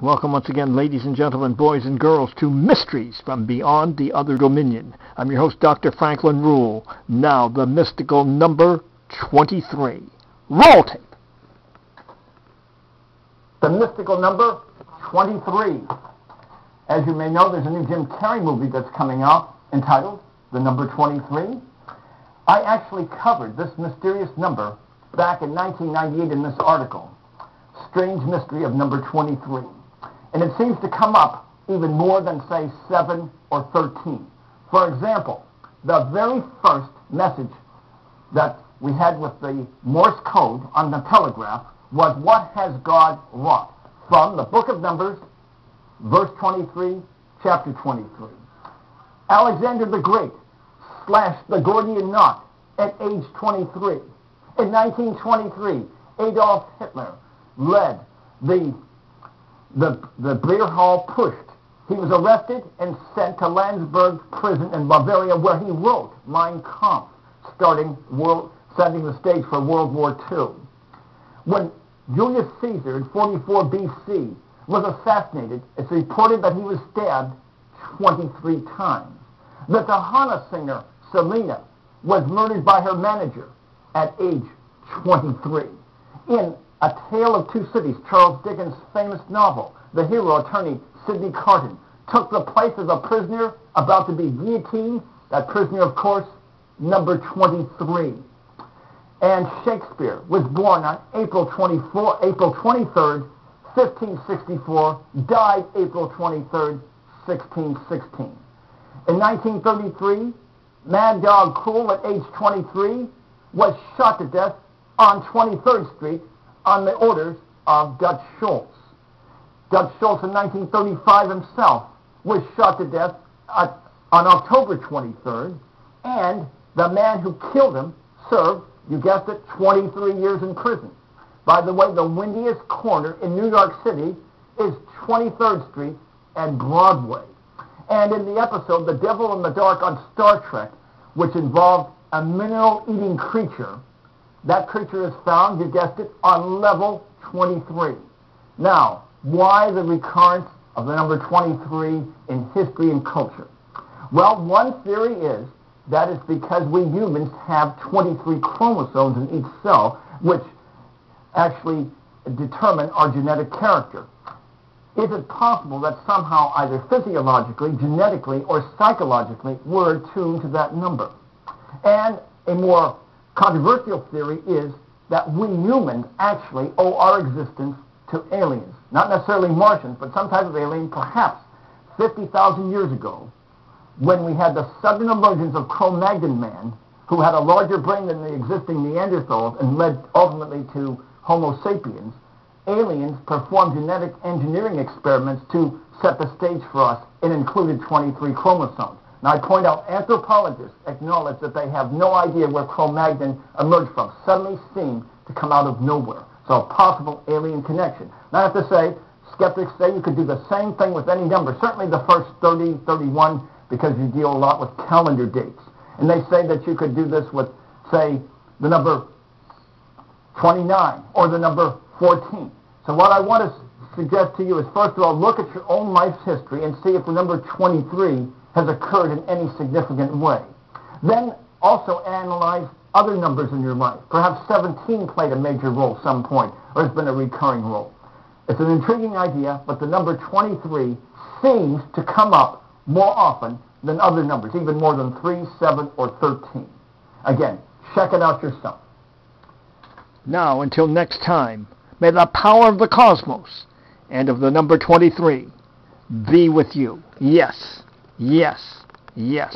Welcome once again, ladies and gentlemen, boys and girls, to Mysteries from Beyond the Other Dominion. I'm your host, Dr. Franklin Ruehl. Now, the mystical number 23. Roll tape. The mystical number 23. As you may know, there's a new Jim Carrey movie that's coming out entitled The Number 23. I actually covered this mysterious number back in 1998 in this article, Strange Mystery of Number 23. And it seems to come up even more than, say, 7 or 13. For example, the very first message that we had with the Morse code on the telegraph was, "What has God wrought?" from the book of Numbers, verse 23, chapter 23. Alexander the Great slashed the Gordian knot at age 23. In 1923, Adolf Hitler led the beer hall pushed. He was arrested and sent to Landsberg prison in Bavaria, where he wrote Mein Kampf, setting the stage for World War II. When Julius Caesar in 44 BC was assassinated, it's reported that he was stabbed 23 times. The Tahana singer Selena was murdered by her manager at age 23. In A Tale of Two Cities, Charles Dickens' famous novel, the hero, attorney Sidney Carton, took the place of a prisoner about to be guillotined. That prisoner, of course, number 23. And Shakespeare was born on April 23rd, 1564, died April 23rd, 1616. In 1933, Mad Dog Cool, at age 23, was shot to death on 23rd Street on the orders of Dutch Schultz. Dutch Schultz in 1935 himself was shot to death on October 23rd, and the man who killed him served, you guessed it, 23 years in prison. By the way, the windiest corner in New York City is 23rd Street and Broadway. And in the episode The Devil in the Dark on Star Trek, which involved a mineral-eating creature, that creature is found, you guessed it, on level 23. Now, why the recurrence of the number 23 in history and culture? Well, one theory is that it's because we humans have 23 chromosomes in each cell, which actually determine our genetic character. Is it possible that somehow, either physiologically, genetically, or psychologically, we're attuned to that number? And a more controversial theory is that we humans actually owe our existence to aliens. Not necessarily Martians, but some type of alien, perhaps 50,000 years ago, when we had the sudden emergence of Cro-Magnon man, who had a larger brain than the existing Neanderthals and led ultimately to Homo sapiens. Aliens performed genetic engineering experiments to set the stage for us. It included 23 chromosomes. Now, I point out, anthropologists acknowledge that they have no idea where Cro-Magnon emerged from. Suddenly seemed to come out of nowhere. So, a possible alien connection. Now, I have to say, skeptics say you could do the same thing with any number. Certainly the first 30, 31, because you deal a lot with calendar dates. And they say that you could do this with, say, the number 29 or the number 14. So what I want to suggest to you is, first of all, look at your own life's history and see if the number 23 has occurred in any significant way. Then also analyze other numbers in your life. Perhaps 17 played a major role at some point, or has been a recurring role. It's an intriguing idea, but the number 23 seems to come up more often than other numbers, even more than 3, 7, or 13. Again, check it out yourself. Now, until next time, may the power of the cosmos and of the number 23 be with you. Yes, yes, yes.